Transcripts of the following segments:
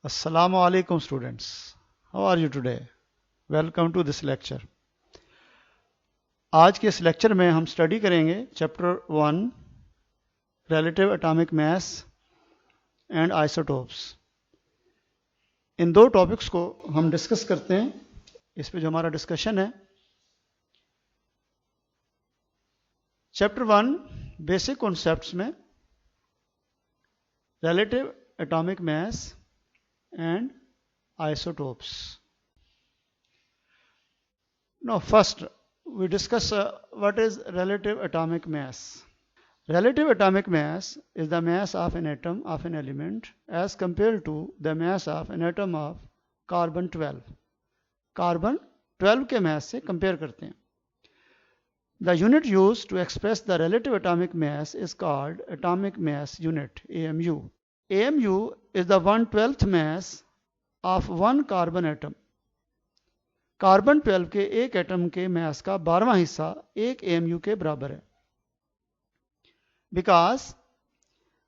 Assalamu alaikum students. How are you today? Welcome to this lecture. आज के इस lecture में हम स्टडी करेंगे chapter 1 relative atomic mass and isotopes. इन दो टॉपिक्स को हम डिस्कस करते हैं। इस पे जो हमारा डिस्कशन है, चैप्टर 1 बेसिक कॉन्सेप्ट्स में relative atomic mass and isotopes. Now first we discuss what is relative atomic mass. Relative atomic mass is the mass of an atom of an element as compared to the mass of an atom of carbon 12. Carbon 12 के mass से compare करते हैं। The unit used to express the relative atomic mass is called atomic mass unit, AMU. AMU is the 1/12th mass of one carbon atom. Carbon 12 के एक atom के मास का 12वां हिस्सा एक AMU के बराबर है। Because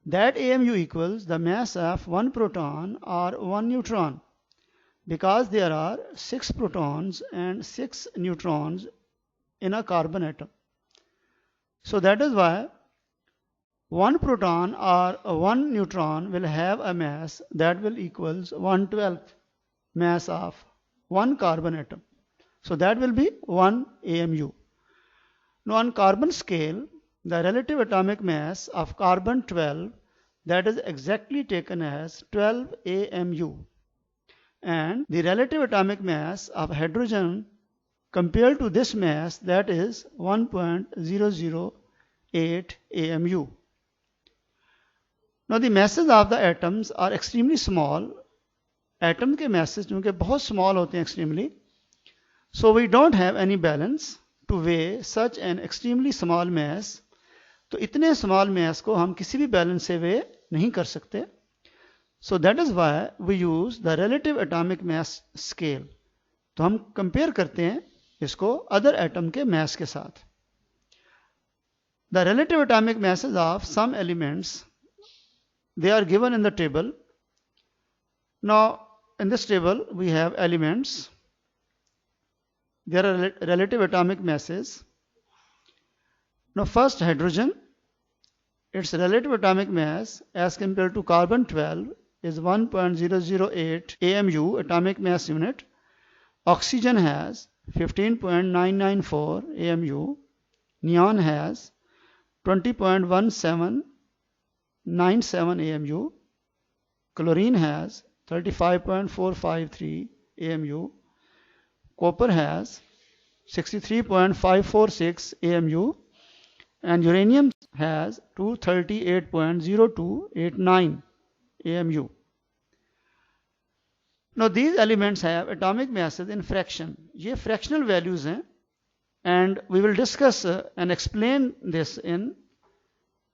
that AMU equals the mass of one proton or one neutron. Because there are 6 protons and 6 neutrons in a carbon atom. So that is why one proton or one neutron will have a mass that will equals 1/12th mass of one carbon atom. So that will be 1 AMU. Now on carbon scale, the relative atomic mass of carbon 12, that is exactly taken as 12 AMU. And the relative atomic mass of hydrogen compared to this mass, that is 1.008 AMU. Now the masses of the atoms are extremely small. Atom के masses चूँकि बहुत small होते हैं extremely, so we don't have any balance to weigh such an extremely small mass. तो इतने small mass को हम किसी भी balance से weigh नहीं कर सकते. So that is why we use the relative atomic mass scale. तो हम compare करते हैं इसको other atom के mass के साथ. The relative atomic masses of some elements, they are given in the table. Now in this table we have elements. There are relative atomic masses. Now first hydrogen, its relative atomic mass as compared to carbon 12 is 1.008 AMU atomic mass unit. Oxygen has 15.994 AMU. Neon has 20.1797 AMU. Chlorine has 35.453 AMU. Copper has 63.546 AMU. And uranium has 238.0289 AMU. Now these elements have atomic masses in fraction. ये fractional values हैं. And we will discuss and explain this in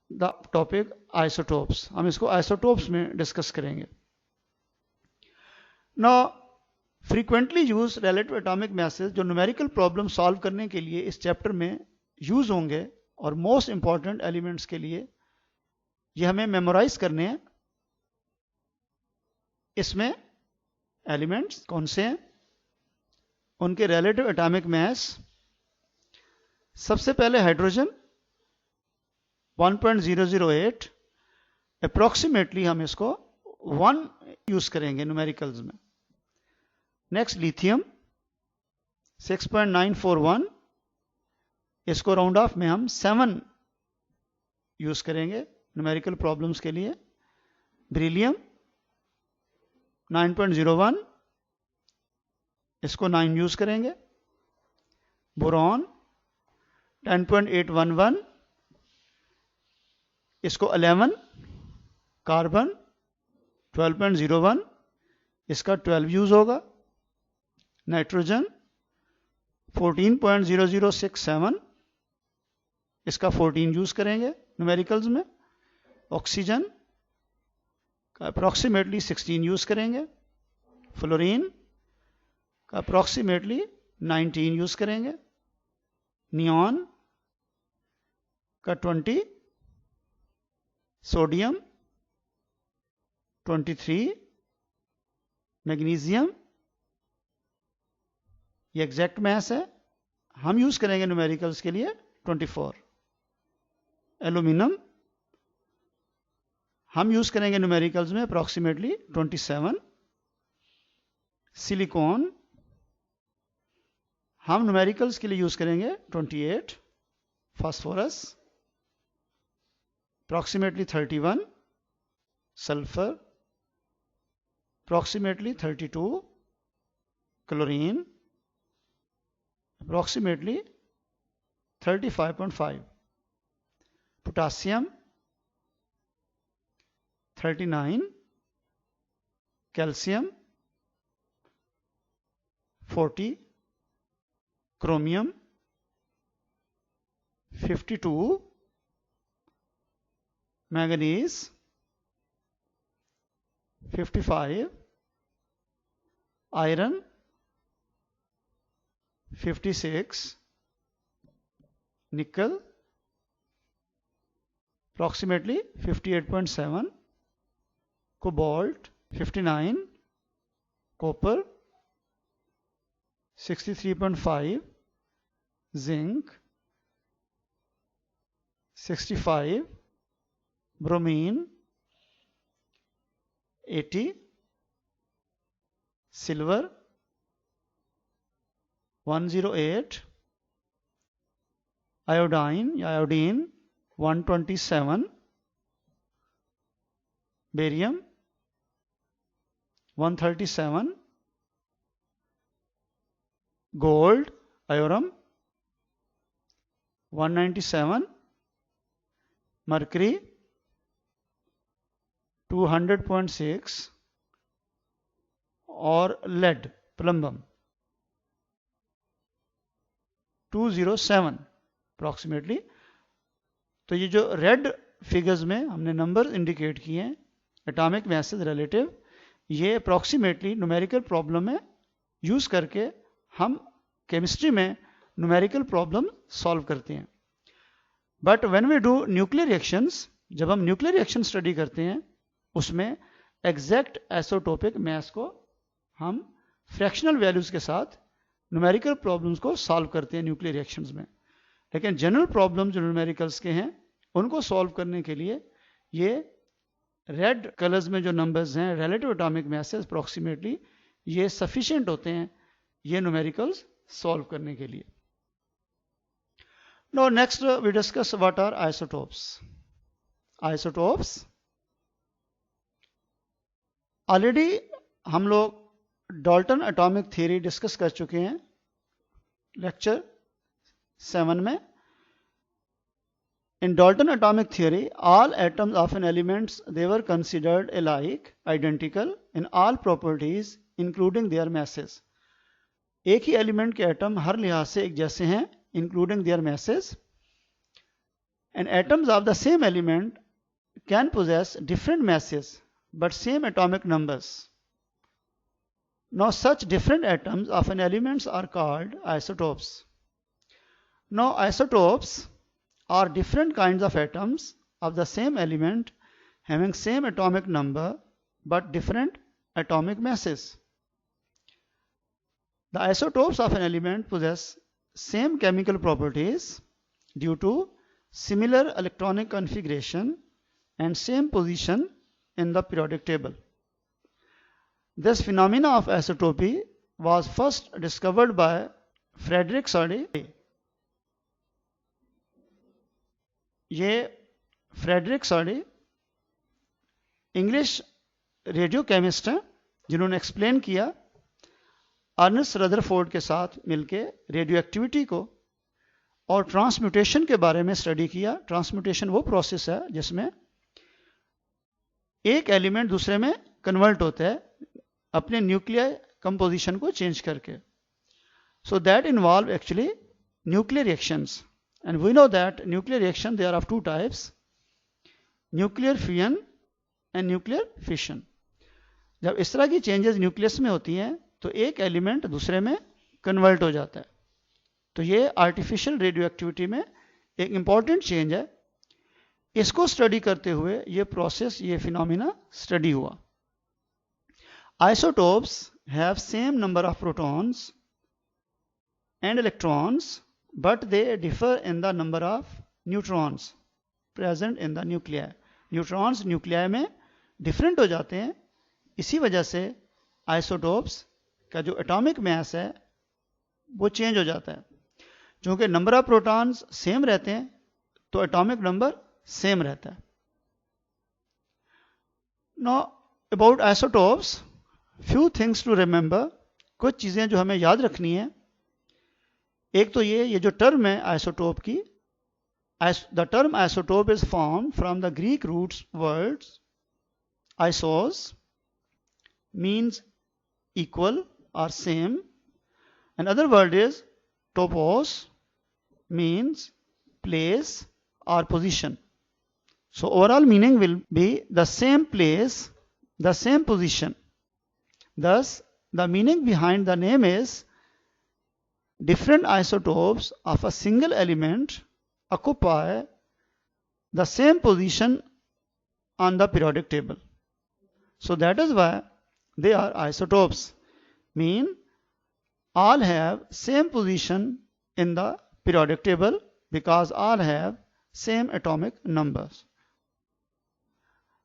the topic isotopes. हम इसको isotopes में discuss करेंगे. Now, frequently used relative atomic masses जो numerical problem solve करने के लिए इस chapter में use होंगे और most important elements के लिए ये हमें memorize करने हैं. इसमें elements कौन से हैं, उनके relative atomic mass. सबसे पहले हाइड्रोजन 1.008, अप्रोक्सीमेटली हम इसको 1 यूज करेंगे न्यूमेरिकल्स में. नेक्स्ट लिथियम 6.941, इसको राउंड ऑफ में हम 7 यूज करेंगे न्यूमेरिकल प्रॉब्लम्स के लिए. बेरिलियम 9.01, इसको 9 यूज करेंगे. बोरॉन 10.811, इसको 11. कार्बन 12.01, इसका 12 यूज होगा. नाइट्रोजन 14.0067, इसका 14 यूज करेंगे न्यूमेरिकल्स में. ऑक्सीजन का अप्रॉक्सीमेटली 16 यूज करेंगे. फ्लोरीन का अप्रॉक्सीमेटली 19 यूज करेंगे. नियॉन का 20, सोडियम 23, मैग्नीशियम, ये एग्जैक्ट मैस है, हम यूज करेंगे न्यूमेरिकल्स के लिए 24। एल्यूमिनियम हम यूज करेंगे न्यूमेरिकल्स में अप्रॉक्सीमेटली 27। सिलिकॉन हम न्यूमेरिकल्स के लिए यूज करेंगे 28। Phosphorus approximately 31। Sulphur approximately 32। Chlorine approximately 35.5। Potassium 39। Calcium 40। Chromium 52। Manganese 55। Iron 56। निकल approximately 58.7। cobalt 59। copper 63.5। zinc 65। bromine 80। silver 108। iodine 127। barium 137। gold iorum 197। mercury 200.6 और lead प्लम्बम 207 अप्रॉक्सीमेटली। तो ये जो रेड फिगर्स में हमने नंबर इंडिकेट किए हैं एटॉमिक मैसेज रिलेटिव, ये अप्रॉक्सीमेटली न्यूमेरिकल प्रॉब्लम में यूज करके हम केमिस्ट्री में न्यूमेरिकल प्रॉब्लम सॉल्व करते हैं। But when we do nuclear reactions, जब हम न्यूक्लियर रिएक्शन स्टडी करते हैं उसमें एग्जैक्ट आइसोटोपिक मैस को हम फ्रैक्शनल वैल्यूज के साथ न्यूमेरिकल प्रॉब्लम्स को सॉल्व करते हैं न्यूक्लियर रिएक्शंस में। लेकिन जनरल प्रॉब्लम जो न्यूमेरिकल्स के हैं उनको सॉल्व करने के लिए ये रेड कलर्स में जो नंबर्स हैं रिलेटिव एटॉमिक मैसेज अप्रॉक्सीमेटली ये सफिशिएंट होते हैं ये न्यूमेरिकल्स सॉल्व करने के लिए। Now next we discuss what are isotopes. Isotopes already हम लोग डाल्टन एटॉमिक थ्योरी डिस्कस कर चुके हैं लेक्चर 7 में। In Dalton atomic theory, all atoms of an elements they were considered alike, identical in all properties, including their masses. एक ही element के atom हर लिहाज से एक जैसे हैं, including their masses. And atoms of the same element can possess different masses, but same atomic numbers. Now, such different atoms of an elements are called isotopes. Now, isotopes are different kinds of atoms of the same element having same atomic number but different atomic masses. The isotopes of an element possess same chemical properties due to similar electronic configuration and same position in the periodic table. This phenomena of isotopy was first discovered by Frederick Soddy. ये Frederick सॉडी English radio chemist हैं जिन्होंने explain किया Ernest Rutherford के साथ मिलके radio activity को और transmutation के बारे में स्टडी किया। ट्रांसम्यूटेशन वो प्रोसेस है जिसमें एक एलिमेंट दूसरे में कन्वर्ट होता है अपने न्यूक्लियर कंपोजिशन को चेंज करके। So that involve actually nuclear reactions. And we know that nuclear reaction they are of two types, nuclear fusion and nuclear fission. जब इस तरह की चेंजेस न्यूक्लियस में होती हैं तो एक एलिमेंट दूसरे में कन्वर्ट हो जाता है। तो ये आर्टिफिशियल रेडियो एक्टिविटी में एक इंपॉर्टेंट चेंज है। इसको स्टडी करते हुए ये प्रोसेस ये फिनोमिना स्टडी हुआ। Isotopes have same number of protons and electrons, but they differ in the number of neutrons present in the nuclei. Neutrons nuclei में डिफरेंट हो जाते हैं, इसी वजह से आइसोटोप्स का जो एटॉमिक मास है वो चेंज हो जाता है. चूंकि नंबर ऑफ प्रोटॉन्स सेम रहते हैं तो एटॉमिक नंबर सेम रहता है. Now about isotopes, few things to remember. कुछ चीज़ें जो हमें याद रखनी है. एक तो ये जो टर्म है आइसोटोप की, the term isotope is formed from the Greek roots words isos, means equal or same, and other word is topos, means place or position. So overall meaning will be the same place, the same position. Thus the meaning behind the name is different isotopes of a single element occupy the same position on the periodic table. So that is why they are isotopes. Mean all have same position in the periodic table because all have same atomic numbers.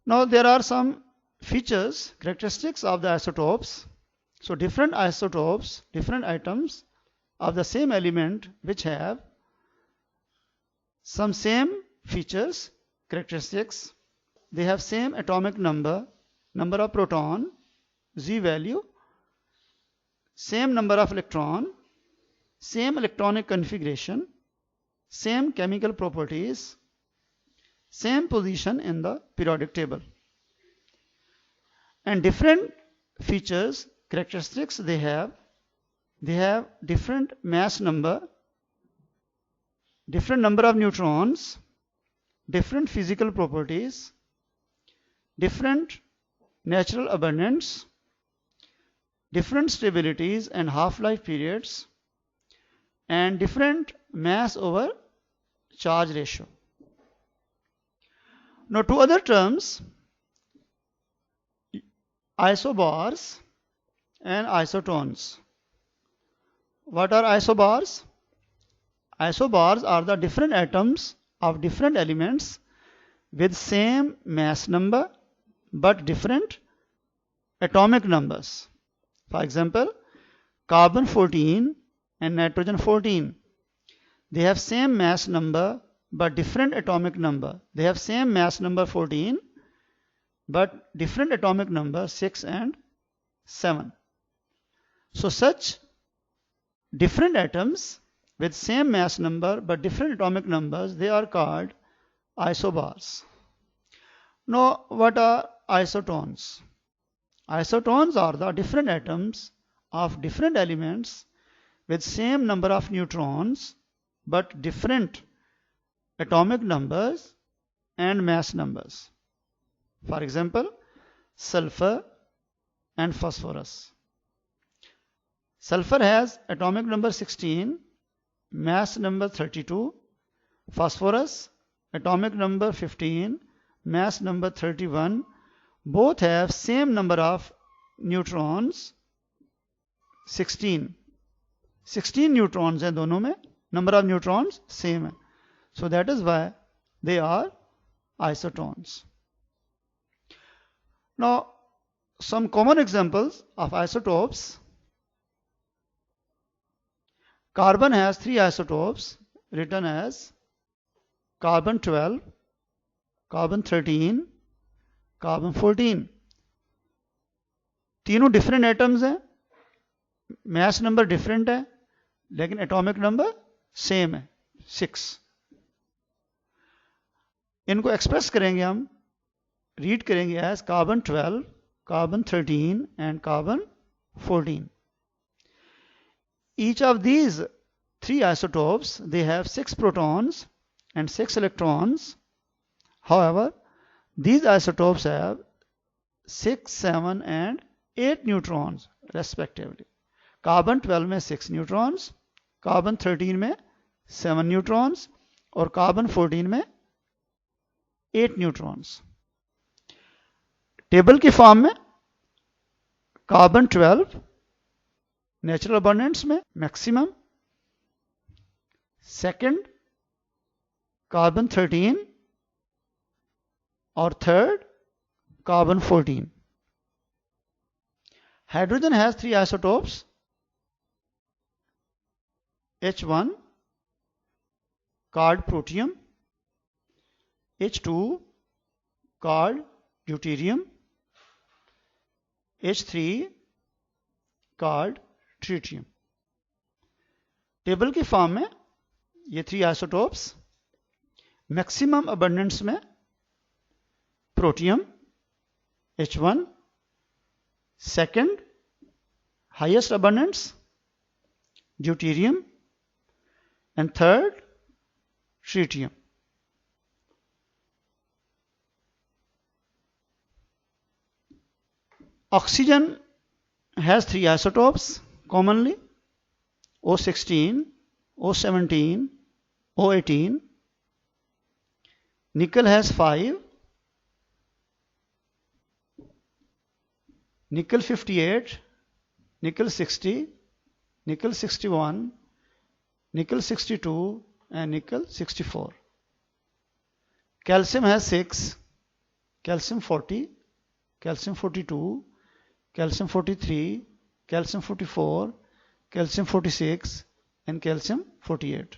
Now there are some features, characteristics of the isotopes. So different isotopes, different atoms of the same element which have some same features, characteristics. They have same atomic number, number of proton, Z value, same number of electron, same electronic configuration, same chemical properties, same position in the periodic table. And different features, characteristics they have different mass number, different number of neutrons, different physical properties, different natural abundance, different stabilities and half-life periods, and different mass over charge ratio. Now two other terms, isobars and isotones. What are isobars? Isobars are the different atoms of different elements with same mass number but different atomic numbers. For example, carbon 14 and nitrogen 14. They have same mass number but different atomic number. They have same mass number 14 but different atomic number 6 and 7. So such different atoms with same mass number but different atomic numbers, they are called isobars. Now what are isotones? Isotones are the different atoms of different elements with same number of neutrons but different atomic numbers and mass numbers. For example, sulfur and phosphorus. Sulfur has atomic number 16, mass number 32. Phosphorus, atomic number 15, mass number 31. Both have same number of neutrons, 16. 16 neutrons हैं दोनों में, number of neutrons same है. So that is why they are isotones. Now some common examples of isotopes. Carbon has 3 isotopes written as carbon 12, carbon 13, carbon 14. तीनों different atoms हैं, mass number different है, लेकिन atomic number same है, 6. इनको express करेंगे हम, read करेंगे as carbon 12, carbon 13 and carbon 14. Each of these 3 isotopes, they have 6 protons and 6 electrons. However, these isotopes have 6, 7 and 8 neutrons respectively. Carbon 12 में 6 neutrons, carbon 13 में 7 neutrons और carbon 14 में 8 neutrons. Table की फॉर्म में carbon 12 natural abundance में maximum, second carbon 13 और third carbon 14. Hydrogen has three isotopes, H1 called protium, H2 called deuterium, H3 called tritium. Table की form में ये थ्री आइसोटोप्स मैक्सिमम अबंडेंस में protium H1, second highest abundance deuterium and third tritium. Oxygen has three isotopes commonly, O16, O17, O18. Nickel has 5, nickel 58, nickel 60, nickel 61, nickel 62 and nickel 64. Calcium has 6, calcium 40, calcium 42, calcium 43, calcium 44, calcium 46 and calcium 48.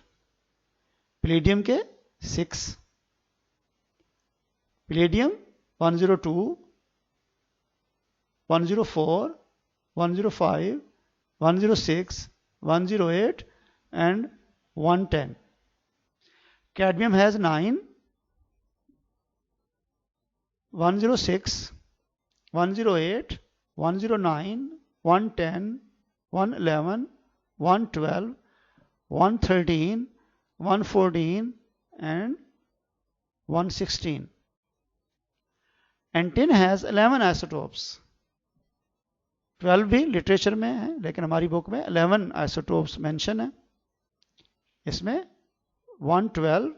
Palladium के 6, palladium 102, 104, 105, 106, 108 and 110. Cadmium has 9, 106, 108, 109, 110, 111, 112, 113, 114 and 116. And tin has 11 isotopes. 12 भी literature में है लेकिन हमारी book में 11 isotopes mention है. इसमें 112,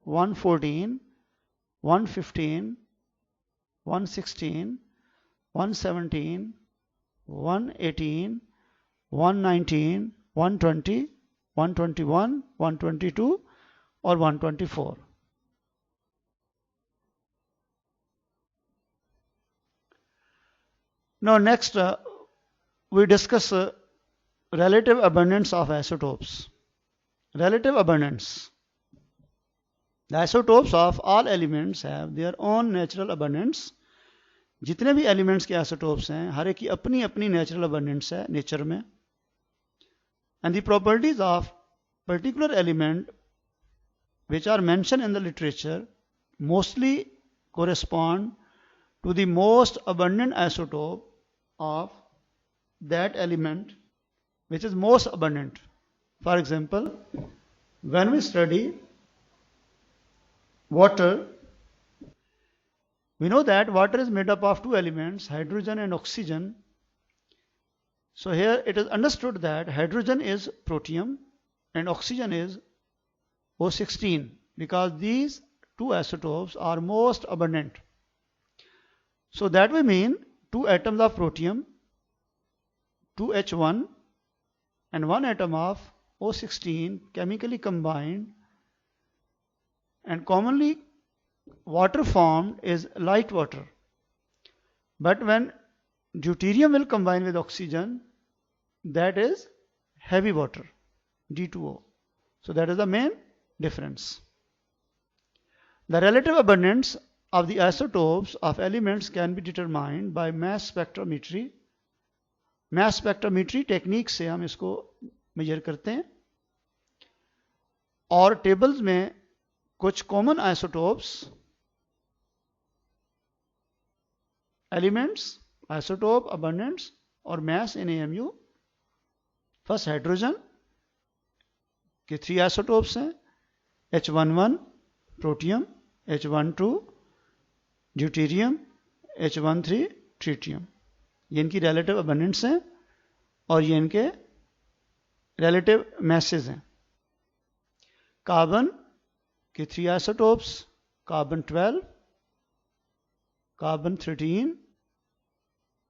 114, 115, 116, 117, 118, 119, 120, 121, 122 और 124. Now next we discuss relative abundance of isotopes. Relative abundance. The isotopes of all elements have their own natural abundance. जितने भी एलिमेंट्स के आइसोटोप्स हैं हर एक की अपनी अपनी नेचुरल अबंडेंस है नेचर में. And the properties of particular element which are mentioned in the literature mostly correspond to the most abundant isotope of that element which is most abundant. For example, when we study water, we know that water is made up of two elements, hydrogen and oxygen. So here it is understood that hydrogen is protium and oxygen is O16 because these two isotopes are most abundant. So that we mean two atoms of protium, 2H1 and one atom of O16 chemically combined, and commonly water formed is light water. But when deuterium will combine with oxygen, that is heavy water, D2O. So that is the main difference. The relative abundance of the isotopes of elements can be determined by mass spectrometry. Mass spectrometry technique से हम इसको major करते हैं. और tables में कुछ common isotopes elements isotope abundance और मास इन AMU. First hydrogen के 3 आइसोटोप्स हैं, H11 protium, H12 deuterium, H13 tritium. ये इनकी रिलेटिव अबंडेंस हैं और ये इनके रिलेटिव मैसेज हैं. कार्बन के 3 आइसोटोप्स, कार्बन 12, कार्बन 13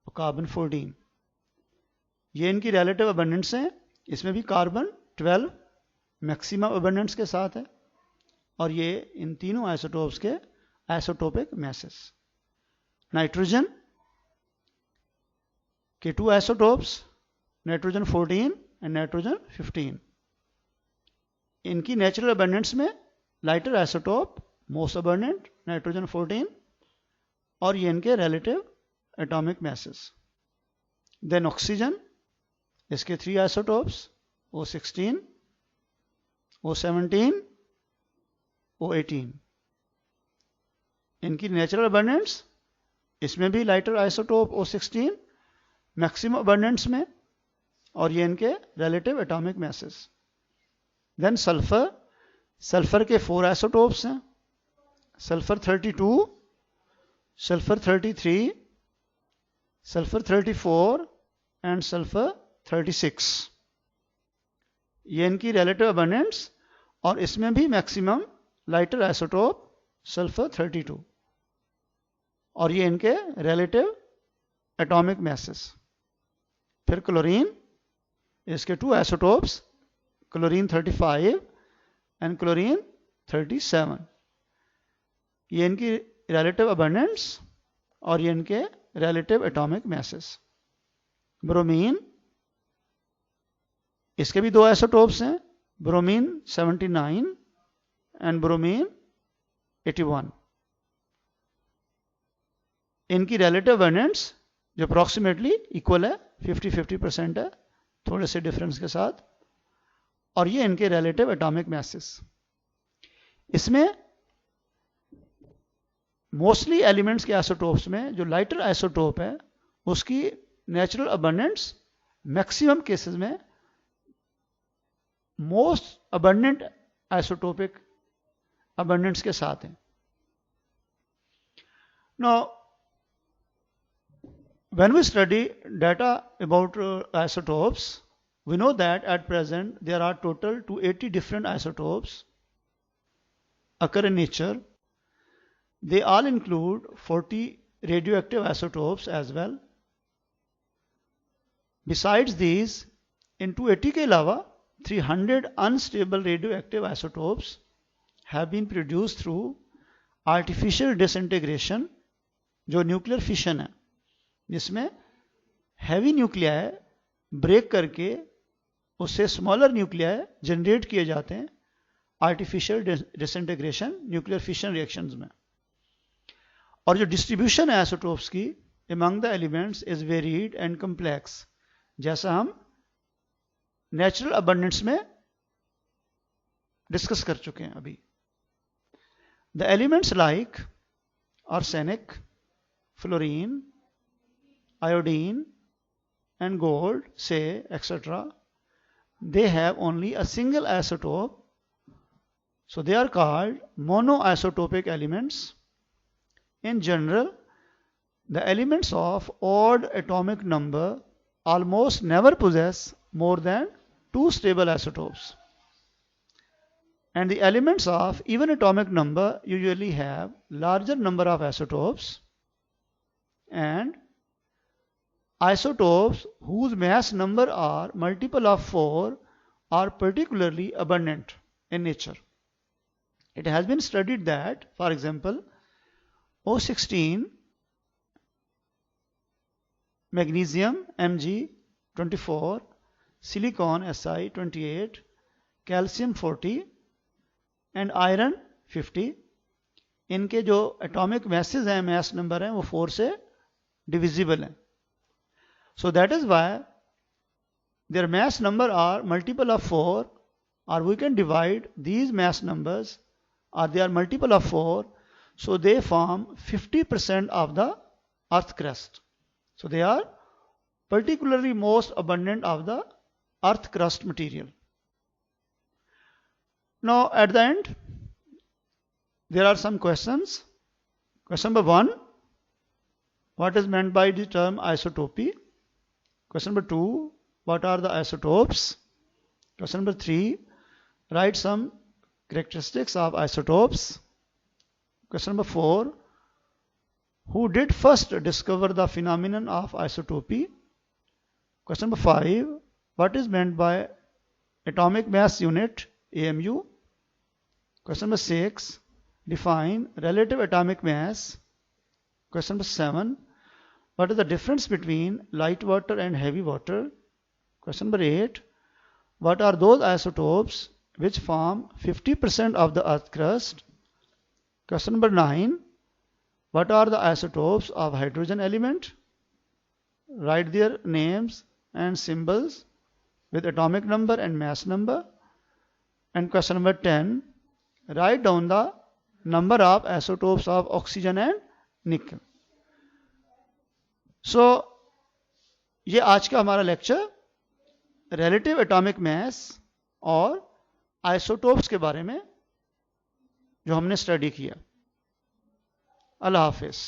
और कार्बन 14। ये इनकी रिलेटिव अबंडेंस है। इसमें भी कार्बन 12 मैक्सिमम अबंडेंस के साथ है, और ये इन तीनों आइसोटोप्स के आइसोटोपिक मैसेस। नाइट्रोजन के 2 आइसोटोप्स, नाइट्रोजन 14 एंड नाइट्रोजन 15। इनकी नेचुरल अबंडेंस में lighter isotope most abundant nitrogen 14, और ये इनके relative atomic masses. Then oxygen, इसके 3 आइसोटोप्स O16, O17, O18। इनकी नेचुरल अबंडेंस, इसमें भी lighter isotope O16 maximum abundance में, और ये इनके relative atomic masses. Then sulphur, sulphur के 4 आइसोटोप्स हैं, sulphur 32, sulphur 33, sulphur 34 and sulphur 36। ये इनकी रिलेटिव अबंडेंस, और इसमें भी मैक्सिमम लाइटर आइसोटोप सल्फर 32, और ये इनके रिलेटिव एटॉमिक मैसेस। फिर क्लोरीन, इसके 2 आइसोटोप्स, क्लोरीन 35 एंड क्लोरीन 37। ये इनकी रिलेटिव अबंडेंस, और ये इनके रिलेटिव एटॉमिक मैसेस। ब्रोमीन, इसके भी 2 आइसोटोप्स हैं, ब्रोमीन 79 एंड ब्रोमीन 81। इनकी रिलेटिव अबंडेंस जो अप्रॉक्सीमेटली इक्वल है, 50-50% है, थोड़े से डिफरेंस के साथ, और ये इनके रिलेटिव एटॉमिक मैसेस। इसमें मोस्टली एलिमेंट्स के आइसोटोप्स में जो लाइटर आइसोटोप है उसकी नेचुरल अबंडेंस मैक्सिमम केसेस में मोस्ट अबंडेंट आइसोटोपिक अबंडेंस के साथ है। Now, when we study data about isotopes, we know that at present there are total 280 different isotopes occur in nature. They all include 40 radioactive isotopes as well. Besides these, in 280 के अलावा 300 unstable radioactive isotopes have been produced through artificial disintegration, जो nuclear fission है, जिसमें heavy nuclei break करके उससे smaller nuclei generate किए जाते हैं artificial disintegration nuclear fission reactions में। और जो डिस्ट्रीब्यूशन है आइसोटोप्स की among the elements is varied and complex, जैसा हम नेचुरल अबंडेंस में डिस्कस कर चुके हैं अभी। The elements like arsenic, fluorine, iodine and gold, say, etc., they have only a single isotope, so they are called monoisotopic elements. In general, the elements of odd atomic number almost never possess more than 2 stable isotopes, and the elements of even atomic number usually have larger number of isotopes, and isotopes whose mass number are multiple of 4 are particularly abundant in nature. It has been studied that, for example, O16, magnesium Mg24, silicon Si28, calcium 40 and iron 50, इनके जो atomic message हैं, mass number हैं, वो 4 से divisible हैं. So that is why their mass number are multiple of 4, or we can divide these mass numbers, or they are multiple of 4, so they form 50% of the earth crust. So they are particularly most abundant of the earth crust material. Now at the end there are some questions. Question number 1, what is meant by the term isotopy? Question number 2, what are the isotopes? Question number 3, write some characteristics of isotopes. Question number 4, Who did first discover the phenomenon of isotopy? Question number 5. What is meant by atomic mass unit, AMU? Question number 6. Define relative atomic mass. Question number 7. What is the difference between light water and heavy water? Question number 8. What are those isotopes which form 50% of the earth crust? Question number 9. What are the isotopes of hydrogen element? Write their names and symbols with atomic number and mass number. And question number 10. Write down the number of isotopes of oxygen and nickel. So ये आज का हमारा lecture relative atomic मास और isotopes के बारे में जो हमने स्टडी किया। अल्लाह हाफिज़।